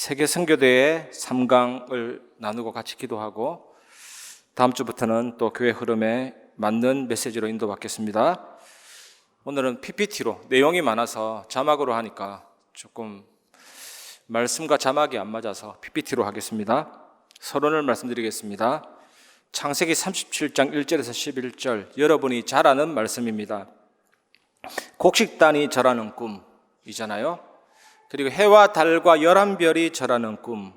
세계 선교대회 3강을 나누고 같이 기도하고 다음 주부터는 또 교회 흐름에 맞는 메시지로 인도받겠습니다. 오늘은 PPT로 내용이 많아서 자막으로 하니까 조금 말씀과 자막이 안 맞아서 PPT로 하겠습니다. 서론을 말씀드리겠습니다. 창세기 37장 1절에서 11절, 여러분이 잘 아는 말씀입니다. 곡식단이 절하는 꿈이잖아요. 그리고 해와 달과 11별이 절하는 꿈.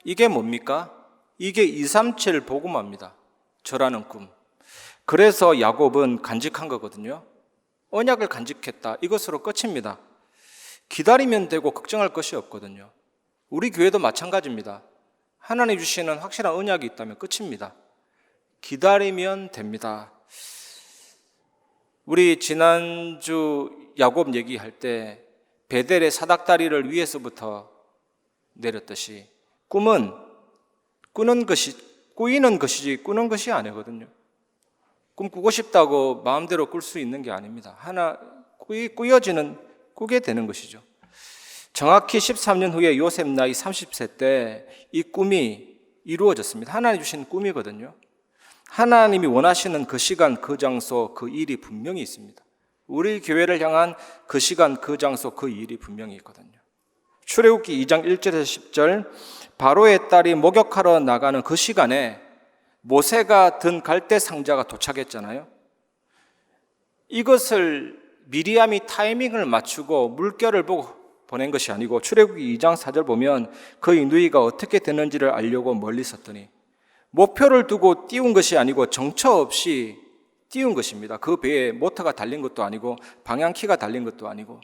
이게 뭡니까? 이게 237 복음화입니다. 절하는 꿈. 그래서 야곱은 간직한 거거든요. 언약을 간직했다. 이것으로 끝입니다. 기다리면 되고 걱정할 것이 없거든요. 우리 교회도 마찬가지입니다. 하나님 주시는 확실한 언약이 있다면 끝입니다. 기다리면 됩니다. 우리 지난주 야곱 얘기할 때 베델의 사닥다리를 위에서부터 내렸듯이 꿈은 꾸이는 것이지 꾸는 것이 아니거든요. 꿈 꾸고 싶다고 마음대로 꿀 수 있는 게 아닙니다. 꾸여지는 꾸게 되는 것이죠. 정확히 13년 후에 요셉 나이 30세 때 이 꿈이 이루어졌습니다. 하나님 주신 꿈이거든요. 하나님이 원하시는 그 시간, 그 장소, 그 일이 분명히 있습니다. 우리 교회를 향한 그 시간, 그 장소, 그 일이 분명히 있거든요. 출애굽기 2장 1절에서 10절, 바로의 딸이 목욕하러 나가는 그 시간에 모세가 든 갈대 상자가 도착했잖아요. 이것을 미리암이 타이밍을 맞추고 물결을 보고 보낸 것이 아니고, 출애굽기 2장 4절 보면 그의 누이가 어떻게 되는지를 알려고 멀리 섰더니, 목표를 두고 띄운 것이 아니고 정처 없이 띄운 것입니다. 그 배에 모터가 달린 것도 아니고 방향키가 달린 것도 아니고,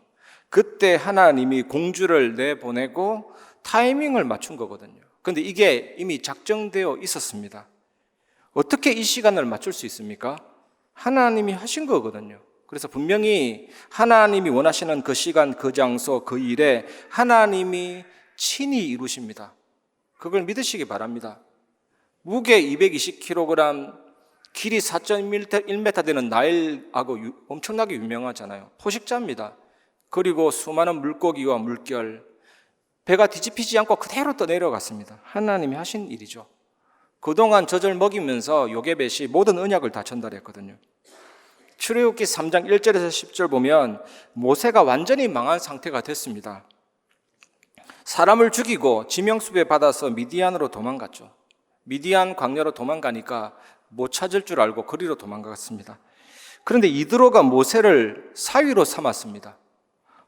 그때 하나님이 공주를 내보내고 타이밍을 맞춘 거거든요. 그런데 이게 이미 작정되어 있었습니다. 어떻게 이 시간을 맞출 수 있습니까? 하나님이 하신 거거든요. 그래서 분명히 하나님이 원하시는 그 시간, 그 장소, 그 일에 하나님이 친히 이루십니다. 그걸 믿으시기 바랍니다. 무게 220kg, 길이 4.1m 되는 나일하고 엄청나게 유명하잖아요. 포식자입니다. 그리고 수많은 물고기와 물결, 배가 뒤집히지 않고 그대로 또 내려갔습니다. 하나님이 하신 일이죠. 그동안 젖을 먹이면서 요게벳이 모든 언약을 다 전달했거든요. 출애굽기 3장 1절에서 10절 보면 모세가 완전히 망한 상태가 됐습니다. 사람을 죽이고 지명수배 받아서 미디안으로 도망갔죠. 미디안 광야로 도망가니까 못 찾을 줄 알고 거리로 도망갔습니다. 그런데 이드로가 모세를 사위로 삼았습니다.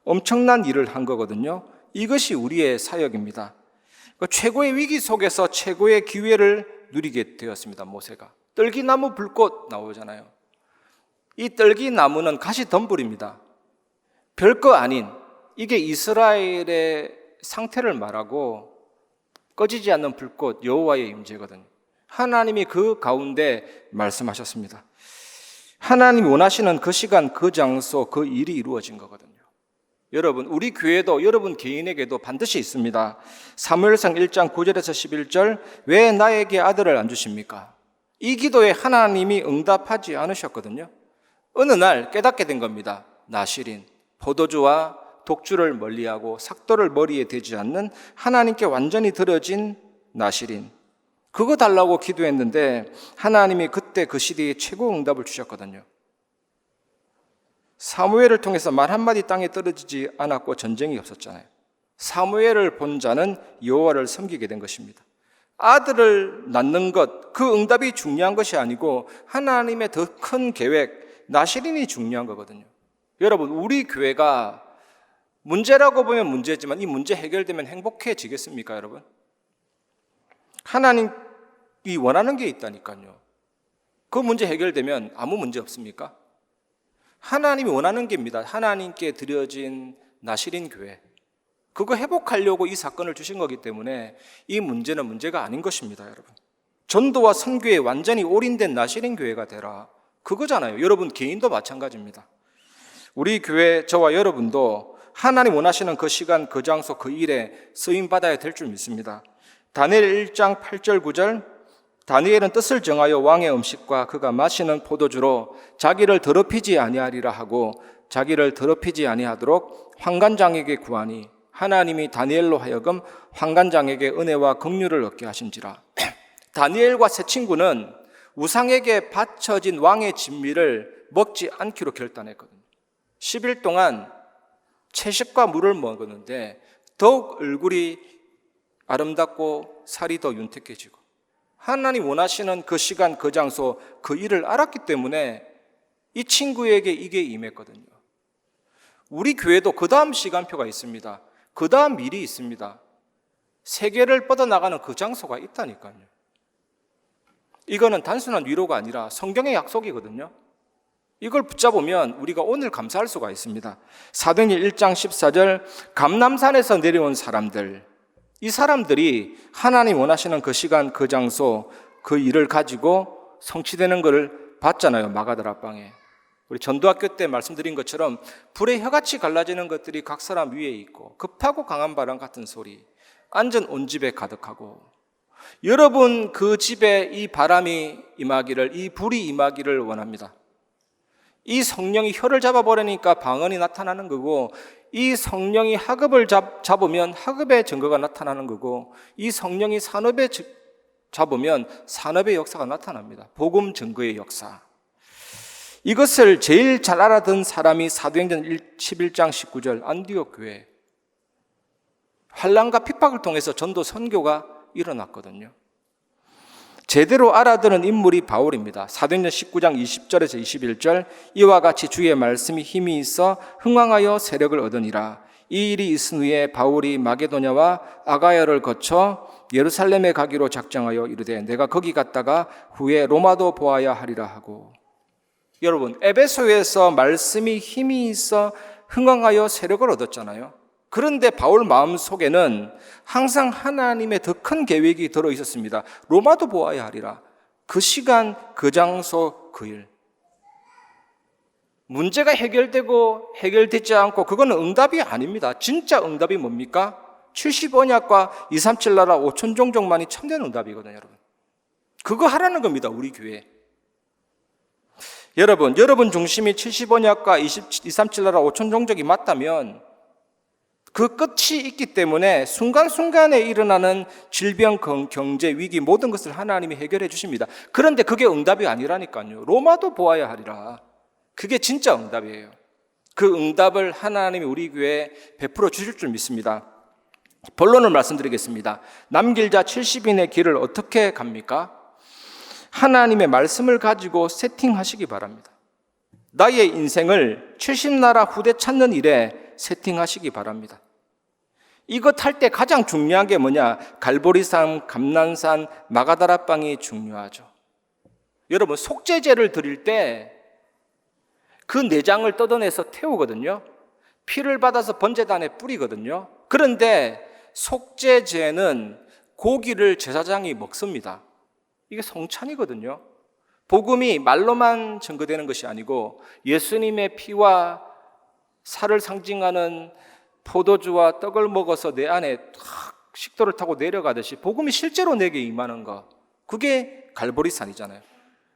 엄청난 일을 한 거거든요. 이것이 우리의 사역입니다. 최고의 위기 속에서 최고의 기회를 누리게 되었습니다. 모세가 떨기나무 불꽃 나오잖아요. 이 떨기나무는 가시덤불입니다. 별거 아닌, 이게 이스라엘의 상태를 말하고 꺼지지 않는 불꽃, 여호와의 임재거든요. 하나님이 그 가운데 말씀하셨습니다. 하나님이 원하시는 그 시간, 그 장소, 그 일이 이루어진 거거든요. 여러분, 우리 교회도 여러분 개인에게도 반드시 있습니다. 사무엘상 1장 9절에서 11절, 왜 나에게 아들을 안 주십니까? 이 기도에 하나님이 응답하지 않으셨거든요. 어느 날 깨닫게 된 겁니다. 나실인, 포도주와 독주를 멀리하고 삭도를 머리에 대지 않는 하나님께 완전히 들어진 나실인, 그거 달라고 기도했는데 하나님이 그때 그 시대에 최고 응답을 주셨거든요. 사무엘을 통해서 말 한마디 땅에 떨어지지 않았고 전쟁이 없었잖아요. 사무엘을 본 자는 여호와를 섬기게 된 것입니다. 아들을 낳는 것, 그 응답이 중요한 것이 아니고 하나님의 더 큰 계획, 나실인이 중요한 거거든요. 여러분, 우리 교회가 문제라고 보면 문제지만 이 문제 해결되면 행복해지겠습니까, 여러분? 하나님이 원하는 게 있다니까요. 그 문제 해결되면 아무 문제 없습니까? 하나님이 원하는 게입니다. 하나님께 드려진 나실인 교회. 그거 회복하려고 이 사건을 주신 거기 때문에 이 문제는 문제가 아닌 것입니다, 여러분. 전도와 선교에 완전히 올인된 나실인 교회가 되라. 그거잖아요. 여러분 개인도 마찬가지입니다. 우리 교회, 저와 여러분도 하나님 원하시는 그 시간, 그 장소, 그 일에 쓰임받아야 될 줄 믿습니다. 다니엘 1장 8절 9절, 다니엘은 뜻을 정하여 왕의 음식과 그가 마시는 포도주로 자기를 더럽히지 아니하리라 하고 자기를 더럽히지 아니하도록 환관장에게 구하니 하나님이 다니엘로 하여금 환관장에게 은혜와 긍휼을 얻게 하신지라. 다니엘과 세 친구는 우상에게 바쳐진 왕의 진미를 먹지 않기로 결단했거든요. 10일 동안 채식과 물을 먹었는데 더욱 얼굴이 아름답고 살이 더 윤택해지고, 하나님 원하시는 그 시간, 그 장소, 그 일을 알았기 때문에 이 친구에게 이게 임했거든요. 우리 교회도 그 다음 시간표가 있습니다. 그 다음 일이 있습니다. 세계를 뻗어나가는 그 장소가 있다니까요. 이거는 단순한 위로가 아니라 성경의 약속이거든요. 이걸 붙잡으면 우리가 오늘 감사할 수가 있습니다. 사도행전 1장 14절, 감람산에서 내려온 사람들, 이 사람들이 하나님 원하시는 그 시간, 그 장소, 그 일을 가지고 성취되는 것을 봤잖아요. 마가다락방에. 우리 전도학교 때 말씀드린 것처럼 불의 혀같이 갈라지는 것들이 각 사람 위에 있고, 급하고 강한 바람 같은 소리, 앉은 온 집에 가득하고, 여러분 그 집에 이 바람이 임하기를, 이 불이 임하기를 원합니다. 이 성령이 혀를 잡아버리니까 방언이 나타나는 거고, 이 성령이 학업을 잡으면 학업의 증거가 나타나는 거고, 이 성령이 산업에 잡으면 산업의 역사가 나타납니다. 복음 증거의 역사. 이것을 제일 잘 알아듣는 사람이 사도행전 11장 19절 안디옥 교회. 환난과 핍박을 통해서 전도 선교가 일어났거든요. 제대로 알아듣는 인물이 바울입니다. 사도행전 19장 20절에서 21절, 이와 같이 주의 말씀이 힘이 있어 흥왕하여 세력을 얻으니라. 이 일이 있은 후에 바울이 마게도냐와 아가야를 거쳐 예루살렘에 가기로 작정하여 이르되 내가 거기 갔다가 후에 로마도 보아야 하리라 하고. 여러분, 에베소에서 말씀이 힘이 있어 흥왕하여 세력을 얻었잖아요. 그런데 바울 마음속에는 항상 하나님의 더 큰 계획이 들어 있었습니다. 로마도 보아야 하리라. 그 시간, 그 장소, 그 일. 문제가 해결되고 해결되지 않고 그거는 응답이 아닙니다. 진짜 응답이 뭡니까? 70언약과 237 나라 5천 종족만이 참된 응답이거든요, 여러분. 그거 하라는 겁니다, 우리 교회. 여러분 중심이 70언약과 237 나라 5천 종족이 맞다면 그 끝이 있기 때문에 순간순간에 일어나는 질병, 경제, 위기 모든 것을 하나님이 해결해 주십니다. 그런데 그게 응답이 아니라니까요. 로마도 보아야 하리라. 그게 진짜 응답이에요. 그 응답을 하나님이 우리 교회에 베풀어 주실 줄 믿습니다. 본론을 말씀드리겠습니다. 남길 자 70인의 길을 어떻게 갑니까? 하나님의 말씀을 가지고 세팅하시기 바랍니다. 나의 인생을 70나라 후대 찾는 일에 세팅하시기 바랍니다. 이것 할 때 가장 중요한 게 뭐냐? 갈보리산, 감난산, 마가다락방이 중요하죠. 여러분, 속죄제를 드릴 때 그 내장을 뜯어내서 태우거든요. 피를 받아서 번제단에 뿌리거든요. 그런데 속죄제는 고기를 제사장이 먹습니다. 이게 성찬이거든요. 복음이 말로만 증거되는 것이 아니고 예수님의 피와 살을 상징하는 포도주와 떡을 먹어서 내 안에 식도를 타고 내려가듯이 복음이 실제로 내게 임하는 것, 그게 갈보리산이잖아요.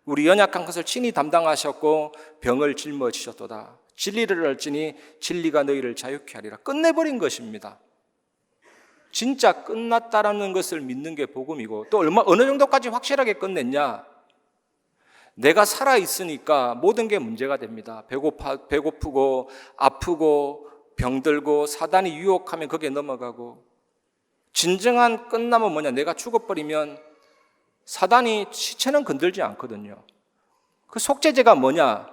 우리 연약한 것을 친히 담당하셨고 병을 짊어지셨도다. 진리를 알지니 진리가 너희를 자유케 하리라. 끝내버린 것입니다. 진짜 끝났다라는 것을 믿는 게 복음이고, 또 어느 정도까지 확실하게 끝냈냐? 내가 살아있으니까 모든 게 문제가 됩니다. 배고프고 아프고 병들고 사단이 유혹하면 거기에 넘어가고, 진정한 끝남은 뭐냐? 내가 죽어버리면 사단이 시체는 건들지 않거든요. 그 속죄제가 뭐냐?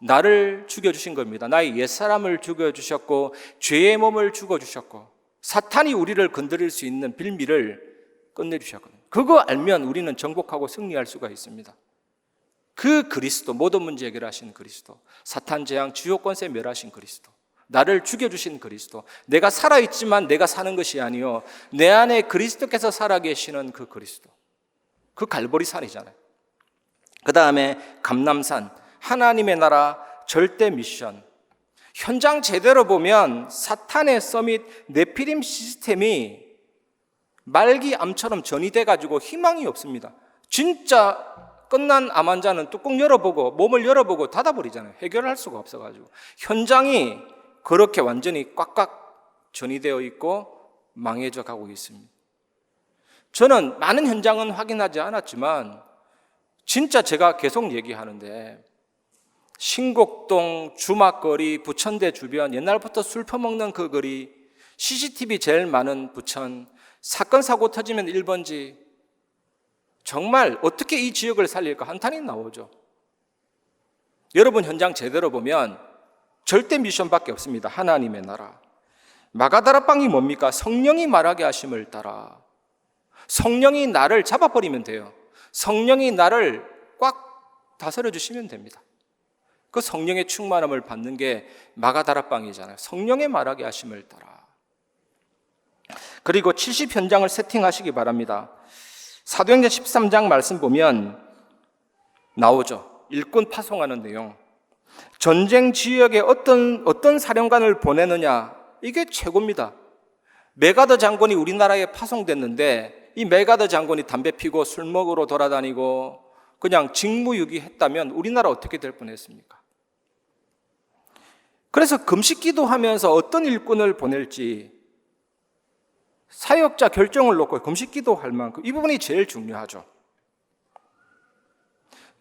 나를 죽여주신 겁니다. 나의 옛사람을 죽여주셨고 죄의 몸을 죽어주셨고 사탄이 우리를 건드릴 수 있는 빌미를 끝내주셨거든요. 그거 알면 우리는 정복하고 승리할 수가 있습니다. 그 그리스도, 모든 문제 해결하신 그리스도, 사탄 재앙 지옥 권세 멸하신 그리스도, 나를 죽여주신 그리스도, 내가 살아있지만 내가 사는 것이 아니요 내 안에 그리스도께서 살아계시는 그 그리스도, 그 갈보리산이잖아요. 그 다음에 감람산, 하나님의 나라 절대 미션. 현장 제대로 보면 사탄의 서밋 네피림 시스템이 말기암처럼 전이돼가지고 희망이 없습니다. 진짜 끝난 암 환자는 뚜껑 열어보고 몸을 열어보고 닫아버리잖아요. 해결할 수가 없어가지고 현장이 그렇게 완전히 꽉꽉 전이되어 있고 망해져 가고 있습니다. 저는 많은 현장은 확인하지 않았지만 진짜 제가 계속 얘기하는데 신곡동, 주막거리, 부천대 주변, 옛날부터 술 퍼먹는 그 거리, CCTV 제일 많은 부천, 사건 사고 터지면 1번지, 정말 어떻게 이 지역을 살릴까 한탄이 나오죠. 여러분 현장 제대로 보면 절대 미션밖에 없습니다. 하나님의 나라. 마가다라빵이 뭡니까? 성령이 말하게 하심을 따라. 성령이 나를 잡아버리면 돼요. 성령이 나를 꽉 다스려 주시면 됩니다. 그 성령의 충만함을 받는 게 마가다라빵이잖아요. 성령의 말하게 하심을 따라. 그리고 70 현장을 세팅하시기 바랍니다. 사도행전 13장 말씀 보면 나오죠. 일꾼 파송하는 내용. 전쟁 지역에 어떤 사령관을 보내느냐, 이게 최고입니다. 메가더 장군이 우리나라에 파송됐는데 이 메가더 장군이 담배 피고 술 먹으러 돌아다니고 그냥 직무유기했다면 우리나라 어떻게 될 뻔했습니까? 그래서 금식기도 하면서 어떤 일꾼을 보낼지 사역자 결정을 놓고 금식기도 할 만큼 이 부분이 제일 중요하죠.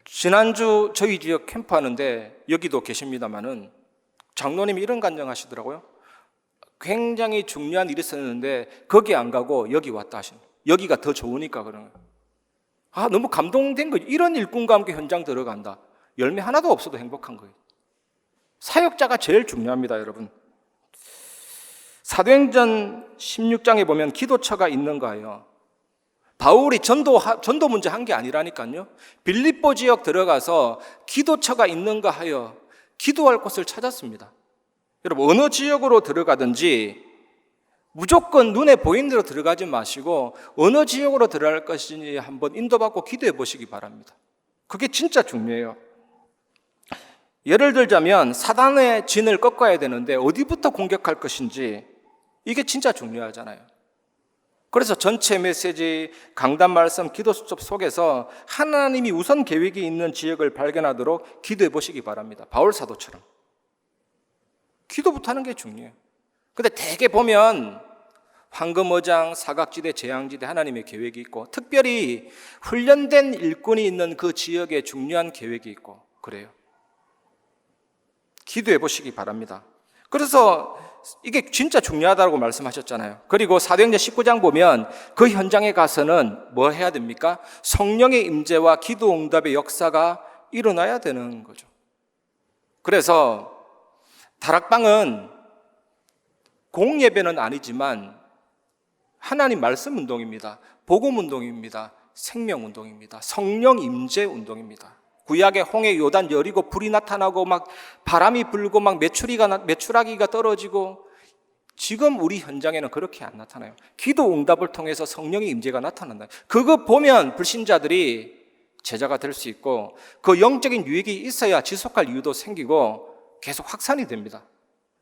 지난주 저희 지역 캠프하는데 여기도 계십니다마는 장로님이 이런 간증하시더라고요. 굉장히 중요한 일이 있었는데 거기 안 가고 여기 왔다 하신 거예요. 여기가 더 좋으니까 그런 거예요. 너무 감동된 거죠. 이런 일꾼과 함께 현장 들어간다. 열매 하나도 없어도 행복한 거예요. 사역자가 제일 중요합니다, 여러분. 사도행전 16장에 보면 기도처가 있는가요? 바울이 전도 문제 한 게 아니라니까요. 빌립보 지역 들어가서 기도처가 있는가 하여 기도할 곳을 찾았습니다. 여러분 어느 지역으로 들어가든지 무조건 눈에 보이는 대로 들어가지 마시고 어느 지역으로 들어갈 것인지 한번 인도받고 기도해 보시기 바랍니다. 그게 진짜 중요해요. 예를 들자면 사단의 진을 꺾어야 되는데 어디부터 공격할 것인지 이게 진짜 중요하잖아요. 그래서 전체 메시지, 강단 말씀, 기도 수첩 속에서 하나님이 우선 계획이 있는 지역을 발견하도록 기도해 보시기 바랍니다. 바울 사도처럼. 기도부터 하는 게 중요해요. 근데 대개 보면 황금어장, 사각지대, 재앙지대 하나님의 계획이 있고 특별히 훈련된 일꾼이 있는 그 지역에 중요한 계획이 있고 그래요. 기도해 보시기 바랍니다. 그래서 이게 진짜 중요하다고 말씀하셨잖아요. 그리고 사도행전 19장 보면 그 현장에 가서는 뭐 해야 됩니까? 성령의 임재와 기도 응답의 역사가 일어나야 되는 거죠. 그래서 다락방은 공예배는 아니지만 하나님 말씀 운동입니다. 복음 운동입니다. 생명 운동입니다. 성령 임재 운동입니다. 구약의 홍해, 요단, 여리고 불이 나타나고 막 바람이 불고 막 메추라기가 떨어지고 지금 우리 현장에는 그렇게 안 나타나요. 기도 응답을 통해서 성령의 임재가 나타난다. 그거 보면 불신자들이 제자가 될 수 있고 그 영적인 유익이 있어야 지속할 이유도 생기고 계속 확산이 됩니다.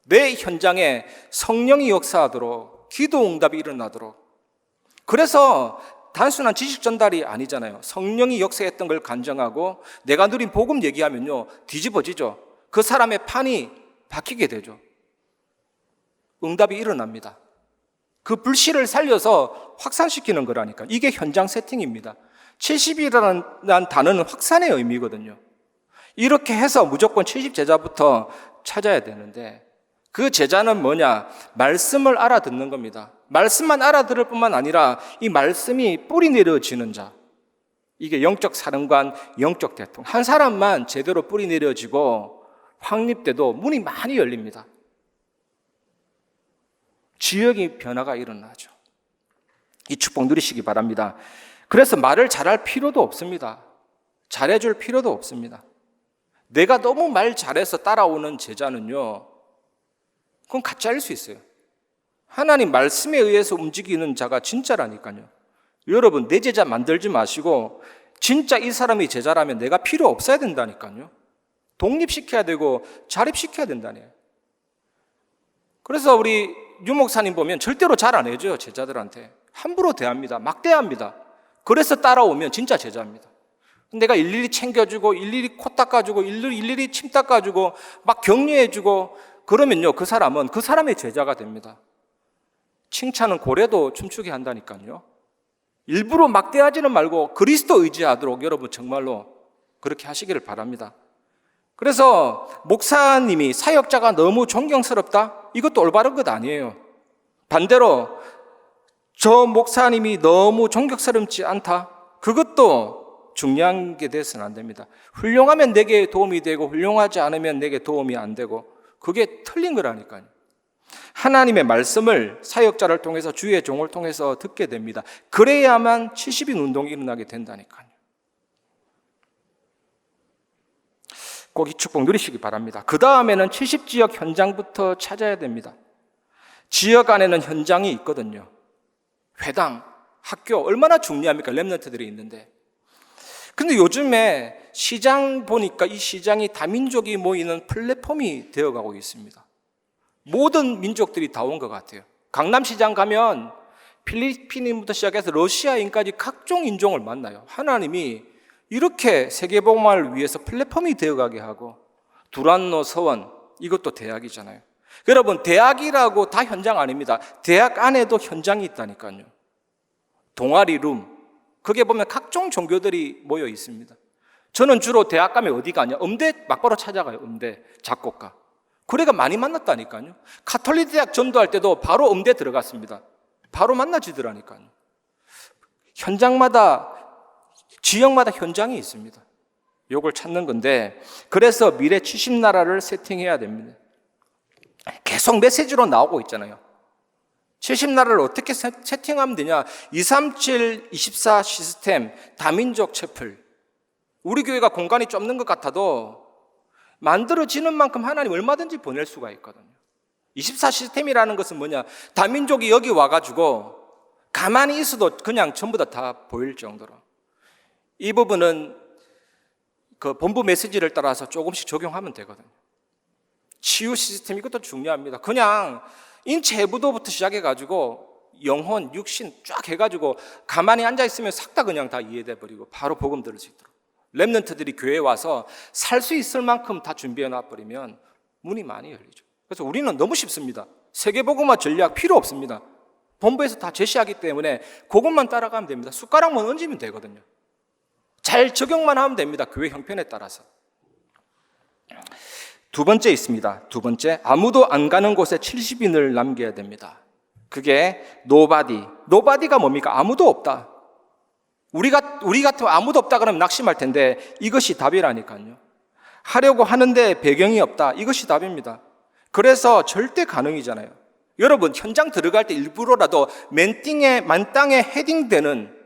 내 현장에 성령이 역사하도록 기도 응답이 일어나도록. 그래서 단순한 지식 전달이 아니잖아요. 성령이 역사했던 걸 간증하고 내가 누린 복음 얘기하면요 뒤집어지죠. 그 사람의 판이 바뀌게 되죠. 응답이 일어납니다. 그 불씨를 살려서 확산시키는 거라니까. 이게 현장 세팅입니다. 70이라는 단어는 확산의 의미거든요. 이렇게 해서 무조건 70 제자부터 찾아야 되는데 그 제자는 뭐냐? 말씀을 알아듣는 겁니다. 말씀만 알아들을 뿐만 아니라 이 말씀이 뿌리 내려지는 자. 이게 영적 사령관, 영적 대통령. 한 사람만 제대로 뿌리 내려지고 확립돼도 문이 많이 열립니다. 지역이 변화가 일어나죠. 이 축복 누리시기 바랍니다. 그래서 말을 잘할 필요도 없습니다. 잘해줄 필요도 없습니다. 내가 너무 말 잘해서 따라오는 제자는요, 그건 가짜일 수 있어요. 하나님 말씀에 의해서 움직이는 자가 진짜라니까요. 여러분 내 제자 만들지 마시고 진짜 이 사람이 제자라면 내가 필요 없어야 된다니까요. 독립시켜야 되고 자립시켜야 된다네요. 그래서 우리 유 목사님 보면 절대로 잘 안 해줘요. 제자들한테 함부로 대합니다. 막 대합니다. 그래서 따라오면 진짜 제자입니다. 내가 일일이 챙겨주고 일일이 코 닦아주고 일일이 침 닦아주고 막 격려해주고 그러면요 그 사람은 그 사람의 제자가 됩니다. 칭찬은 고래도 춤추게 한다니까요. 일부러 막대하지는 말고 그리스도 의지하도록 여러분 정말로 그렇게 하시기를 바랍니다. 그래서 목사님이 사역자가 너무 존경스럽다? 이것도 올바른 것 아니에요. 반대로 저 목사님이 너무 존경스럽지 않다? 그것도 중요한 게 돼서는 안 됩니다. 훌륭하면 내게 도움이 되고 훌륭하지 않으면 내게 도움이 안 되고 그게 틀린 거라니까요. 하나님의 말씀을 사역자를 통해서 주의 종을 통해서 듣게 됩니다. 그래야만 70인 운동이 일어나게 된다니까요. 꼭 이 축복 누리시기 바랍니다. 그 다음에는 70지역 현장부터 찾아야 됩니다. 지역 안에는 현장이 있거든요. 회당, 학교 얼마나 중요합니까? 렘넌트들이 있는데. 근데 요즘에 시장 보니까 이 시장이 다민족이 모이는 플랫폼이 되어가고 있습니다. 모든 민족들이 다 온 것 같아요. 강남시장 가면 필리핀인부터 시작해서 러시아인까지 각종 인종을 만나요. 하나님이 이렇게 세계복음화를 위해서 플랫폼이 되어가게 하고 두란노 서원 이것도 대학이잖아요. 여러분 대학이라고 다 현장 아닙니다. 대학 안에도 현장이 있다니까요. 동아리 룸 거기에 보면 각종 종교들이 모여 있습니다. 저는 주로 대학 가면 어디 가냐? 음대 막바로 찾아가요. 음대 작곡가. 그래가 많이 만났다니까요. 가톨릭 대학 전도할 때도 바로 음대 들어갔습니다. 바로 만나지더라니까요. 현장마다 지역마다 현장이 있습니다. 요걸 찾는 건데 그래서 미래 70나라를 세팅해야 됩니다. 계속 메시지로 나오고 있잖아요. 70나라를 어떻게 세팅하면 되냐? 237, 24 시스템, 다민족 채플. 우리 교회가 공간이 좁는 것 같아도 만들어지는 만큼 하나님 얼마든지 보낼 수가 있거든요. 24 시스템이라는 것은 뭐냐? 다민족이 여기 와가지고 가만히 있어도 그냥 전부 다 보일 정도로. 이 부분은 그 본부 메시지를 따라서 조금씩 적용하면 되거든요. 치유 시스템 이것도 중요합니다. 그냥 인체 해부도부터 시작해가지고 영혼, 육신 쫙 해가지고 가만히 앉아있으면 싹 다 그냥 다 이해돼 버리고 바로 복음 들을 수 있도록. 렘넌트들이 교회에 와서 살 수 있을 만큼 다 준비해 놔버리면 문이 많이 열리죠. 그래서 우리는 너무 쉽습니다. 세계복음화 전략 필요 없습니다. 본부에서 다 제시하기 때문에 그것만 따라가면 됩니다. 숟가락만 얹으면 되거든요. 잘 적용만 하면 됩니다. 교회 형편에 따라서. 두 번째 있습니다. 두 번째, 아무도 안 가는 곳에 70인을 남겨야 됩니다. 그게 nobody. nobody가 뭡니까? 아무도 없다. 우리 같으면 아무도 없다 그러면 낙심할 텐데 이것이 답이라니까요. 하려고 하는데 배경이 없다. 이것이 답입니다. 그래서 절대 가능이잖아요. 여러분 현장 들어갈 때 일부러라도 만땅에 헤딩되는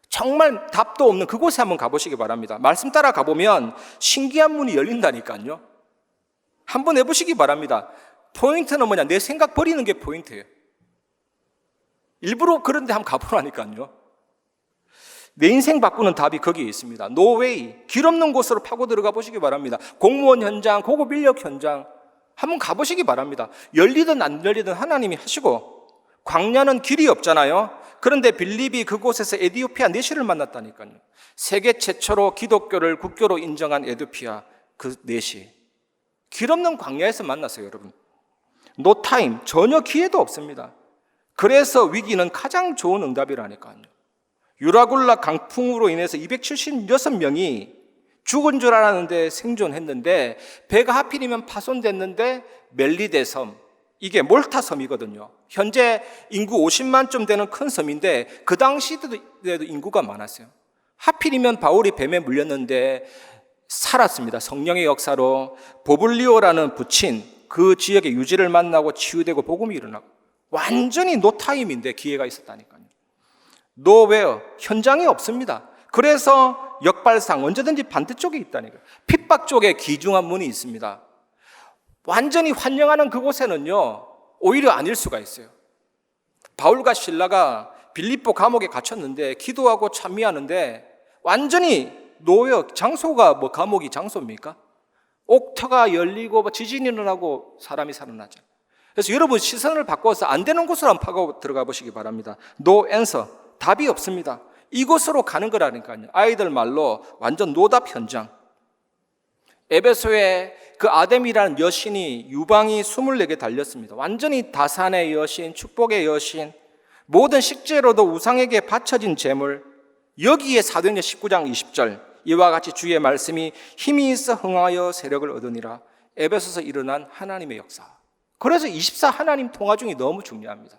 정말 답도 없는 그곳에 한번 가보시기 바랍니다. 말씀 따라 가보면 신기한 문이 열린다니까요. 한번 해보시기 바랍니다. 포인트는 뭐냐? 내 생각 버리는 게 포인트예요. 일부러 그런데 한번 가보라니까요. 내 인생 바꾸는 답이 거기에 있습니다. No way. 길 없는 곳으로 파고 들어가 보시기 바랍니다. 공무원 현장, 고급 인력 현장 한번 가보시기 바랍니다. 열리든 안 열리든 하나님이 하시고 광야는 길이 없잖아요. 그런데 빌립이 그곳에서 에디오피아 내시를 만났다니까요. 세계 최초로 기독교를 국교로 인정한 에디오피아 그 내시. 길 없는 광야에서 만났어요, 여러분. No time. 전혀 기회도 없습니다. 그래서 위기는 가장 좋은 응답이라니까요. 유라굴라 강풍으로 인해서 276명이 죽은 줄 알았는데 생존했는데 배가 하필이면 파손됐는데 멜리데 섬, 이게 몰타 섬이거든요. 현재 인구 50만쯤 되는 큰 섬인데 그 당시에도 인구가 많았어요. 하필이면 바울이 뱀에 물렸는데 살았습니다. 성령의 역사로 보블리오라는 부친 그 지역의 유지를 만나고 치유되고 복음이 일어나고 완전히 노타임인데 기회가 있었다니까요. 노웨어, 현장이 없습니다. 그래서 역발상 언제든지 반대쪽에 있다니까요. 핍박 쪽에 기중한 문이 있습니다. 완전히 환영하는 그곳에는요 오히려 아닐 수가 있어요. 바울과 실라가 빌립보 감옥에 갇혔는데 기도하고 찬미하는데 완전히 노웨어, 장소가 뭐 감옥이 장소입니까? 옥터가 열리고 지진이 일어나고 사람이 살아나죠. 그래서 여러분 시선을 바꿔서 안 되는 곳으로 한번 파고 들어가 보시기 바랍니다. No answer. 답이 없습니다. 이곳으로 가는 거라니까요. 아이들 말로 완전 노답 현장. 에베소에 그 아뎀이라는 여신이 유방이 24개 달렸습니다. 완전히 다산의 여신, 축복의 여신, 모든 식재로도 우상에게 바쳐진 제물, 여기에 사도행전 19장 20절 이와 같이 주의 말씀이 힘이 있어 흥하여 세력을 얻으니라. 에베소서 일어난 하나님의 역사. 그래서 24 하나님 통화 중이 너무 중요합니다.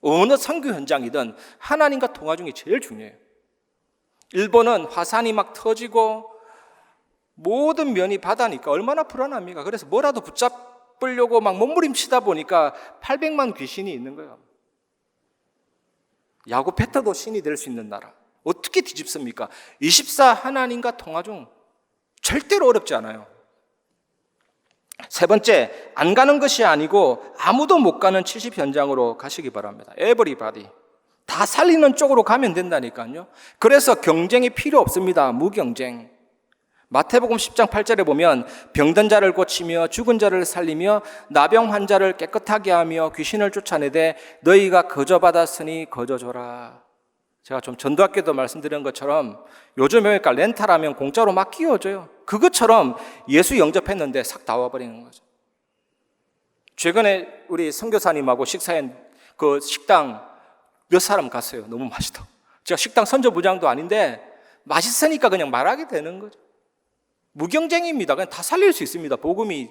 어느 선교 현장이든 하나님과 통화 중이 제일 중요해요. 일본은 화산이 막 터지고 모든 면이 바다니까 얼마나 불안합니까? 그래서 뭐라도 붙잡으려고 막 몸부림치다 보니까 800만 귀신이 있는 거예요. 야구 패터도 신이 될 수 있는 나라. 어떻게 뒤집습니까? 24 하나님과 통화 중 절대로 어렵지 않아요. 세 번째, 안 가는 것이 아니고 아무도 못 가는 70 현장으로 가시기 바랍니다. Everybody. 다 살리는 쪽으로 가면 된다니까요. 그래서 경쟁이 필요 없습니다. 무경쟁. 마태복음 10장 8절에 보면 병든 자를 고치며 죽은 자를 살리며 나병 환자를 깨끗하게 하며 귀신을 쫓아내되 너희가 거저 받았으니 거저 줘라. 제가 좀 전도학교도 말씀드린 것처럼 요즘 그러니까 렌탈하면 공짜로 막 끼워줘요. 그것처럼 예수 영접했는데 싹 다 와버리는 거죠. 최근에 우리 선교사님하고 식사한 그 식당 몇 사람 갔어요. 너무 맛있다. 제가 식당 선조부장도 아닌데 맛있으니까 그냥 말하게 되는 거죠. 무경쟁입니다. 그냥 다 살릴 수 있습니다. 복음이.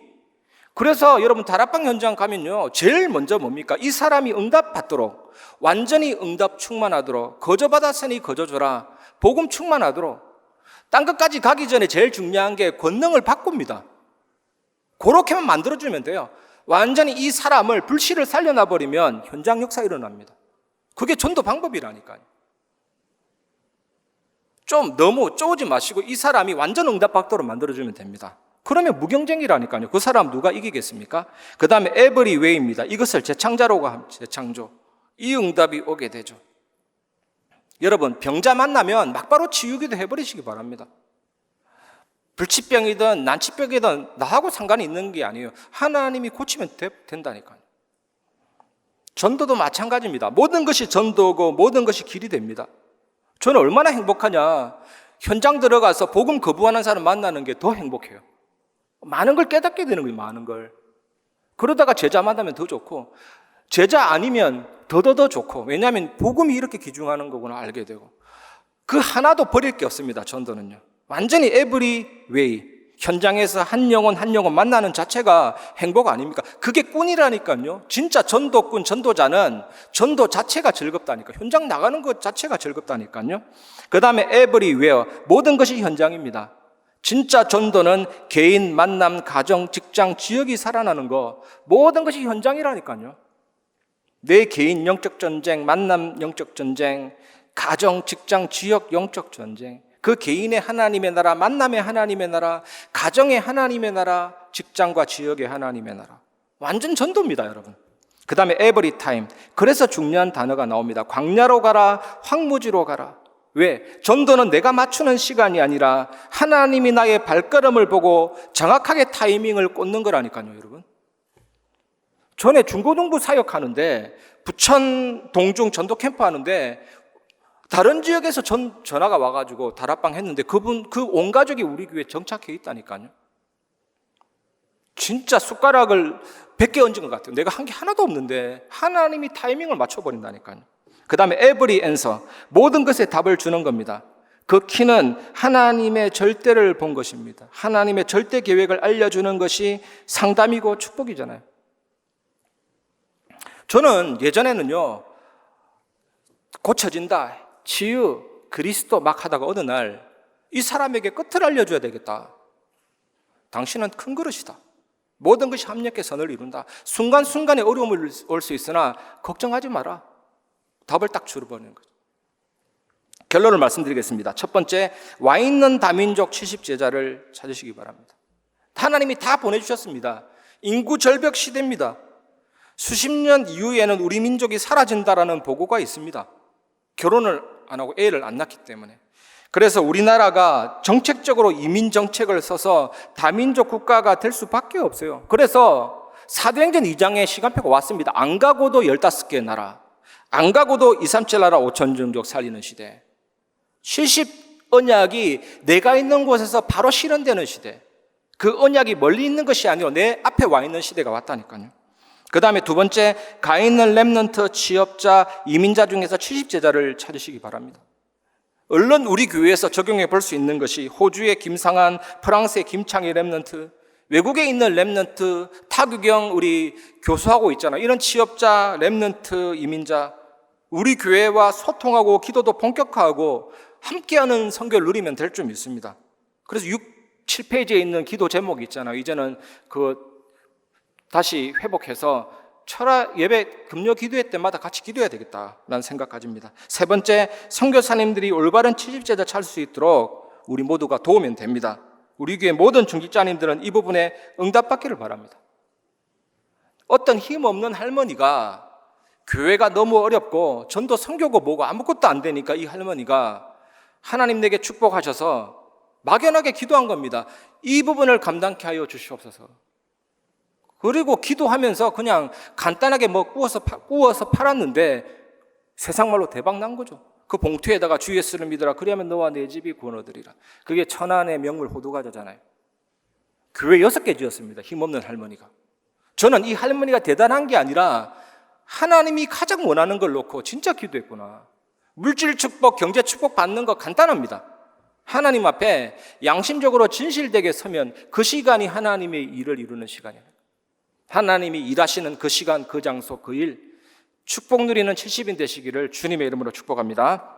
그래서 여러분 다락방 현장 가면요, 제일 먼저 뭡니까? 이 사람이 응답받도록, 완전히 응답 충만하도록, 거저 받았으니 거저 줘라, 복음 충만하도록. 딴 것까지 가기 전에 제일 중요한 게 권능을 바꿉니다. 그렇게만 만들어주면 돼요. 완전히 이 사람을 불씨를 살려놔버리면 현장 역사 일어납니다. 그게 전도 방법이라니까요. 좀 너무 쪼지 마시고 이 사람이 완전 응답받도록 만들어주면 됩니다. 그러면 무경쟁이라니까요. 그 사람 누가 이기겠습니까? 그 다음에 every way입니다. 이것을 재창자라고 합니다. 재창조. 이 응답이 오게 되죠. 여러분, 병자 만나면 막바로 치유기도 해버리시기 바랍니다. 불치병이든 난치병이든 나하고 상관이 있는 게 아니에요. 하나님이 고치면 된다니까요. 전도도 마찬가지입니다. 모든 것이 전도고 모든 것이 길이 됩니다. 저는 얼마나 행복하냐. 현장 들어가서 복음 거부하는 사람 만나는 게 더 행복해요. 많은 걸 깨닫게 되는 거예요. 많은 걸. 그러다가 제자 만나면 더 좋고 제자 아니면 더 좋고, 왜냐하면 복음이 이렇게 귀중하는 거구나 알게 되고, 그 하나도 버릴 게 없습니다. 전도는요. 완전히 every way. 현장에서 한 영혼 한 영혼 만나는 자체가 행복 아닙니까? 그게 꾼이라니까요. 진짜 전도꾼, 전도자는 전도 자체가 즐겁다니까. 현장 나가는 것 자체가 즐겁다니까요. 그 다음에 everywhere. 모든 것이 현장입니다. 진짜 전도는 개인, 만남, 가정, 직장, 지역이 살아나는 거, 모든 것이 현장이라니까요. 내 개인 영적 전쟁, 만남 영적 전쟁, 가정, 직장, 지역 영적 전쟁, 그 개인의 하나님의 나라, 만남의 하나님의 나라, 가정의 하나님의 나라, 직장과 지역의 하나님의 나라. 완전 전도입니다, 여러분. 그 다음에 every time. 그래서 중요한 단어가 나옵니다. 광야로 가라, 황무지로 가라. 왜? 전도는 내가 맞추는 시간이 아니라 하나님이 나의 발걸음을 보고 정확하게 타이밍을 꽂는 거라니까요, 여러분. 전에 중고등부 사역하는데 부천 동중 전도 캠프 하는데 다른 지역에서 전화가 와가지고 다락방 했는데 그 온 가족이 우리 교회에 정착해 있다니까요. 진짜 숟가락을 100개 얹은 것 같아요. 내가 한 게 하나도 없는데 하나님이 타이밍을 맞춰버린다니까요. 그 다음에 every answer. 모든 것에 답을 주는 겁니다. 그 키는 하나님의 절대를 본 것입니다. 하나님의 절대 계획을 알려주는 것이 상담이고 축복이잖아요. 저는 예전에는요, 고쳐진다, 치유, 그리스도 막 하다가 어느 날 이 사람에게 끝을 알려줘야 되겠다. 당신은 큰 그릇이다. 모든 것이 합력해 선을 이룬다. 순간순간에 어려움을 올 수 있으나 걱정하지 마라. 답을 딱 줄여버리는 거죠. 결론을 말씀드리겠습니다. 첫 번째, 와 있는 다민족 70제자를 찾으시기 바랍니다. 하나님이 다 보내주셨습니다. 인구 절벽 시대입니다. 수십 년 이후에는 우리 민족이 사라진다라는 보고가 있습니다. 결혼을 안 하고 애를 안 낳기 때문에. 그래서 우리나라가 정책적으로 이민 정책을 써서 다민족 국가가 될 수밖에 없어요. 그래서 사도행전 2장에 시간표가 왔습니다. 안 가고도 15개 나라, 안 가고도 237 나라 5천 종족 살리는 시대. 70 언약이 내가 있는 곳에서 바로 실현되는 시대. 그 언약이 멀리 있는 것이 아니라 내 앞에 와 있는 시대가 왔다니까요. 그 다음에 두 번째, 가 있는 렘넌트, 취업자, 이민자 중에서 70제자를 찾으시기 바랍니다. 얼른 우리 교회에서 적용해 볼 수 있는 것이 호주의 김상한, 프랑스의 김창희 렘넌트, 외국에 있는 렘넌트, 타규경 우리 교수하고 있잖아요. 이런 취업자, 렘넌트, 이민자, 우리 교회와 소통하고 기도도 본격화하고 함께하는 선교를 누리면 될 줄 믿습니다. 그래서 6, 7페이지에 있는 기도 제목이 있잖아요. 이제는 다시 회복해서 철학 예배 금요 기도회 때마다 같이 기도해야 되겠다라는 생각 가집니다. 세 번째, 선교사님들이 올바른 70제자 찾을 수 있도록 우리 모두가 도우면 됩니다. 우리 교회 모든 중직자님들은 이 부분에 응답받기를 바랍니다. 어떤 힘없는 할머니가 교회가 너무 어렵고 전도 선교고 뭐고 아무것도 안 되니까 이 할머니가 하나님 내게 축복하셔서 막연하게 기도한 겁니다. 이 부분을 감당케 하여 주시옵소서. 그리고 기도하면서 그냥 간단하게 구워서 팔았는데 세상 말로 대박 난 거죠. 그 봉투에다가 주 예수를 믿으라 그리하면 너와 내 집이 구원 얻으리라. 그게 천안의 명물 호두과자잖아요. 교회 6개 지었습니다. 힘없는 할머니가. 저는 이 할머니가 대단한 게 아니라 하나님이 가장 원하는 걸 놓고 진짜 기도했구나. 물질 축복, 경제 축복 받는 거 간단합니다. 하나님 앞에 양심적으로 진실되게 서면 그 시간이 하나님의 일을 이루는 시간이에요. 하나님이 일하시는 그 시간, 그 장소, 그 일, 축복 누리는 70인 되시기를 주님의 이름으로 축복합니다.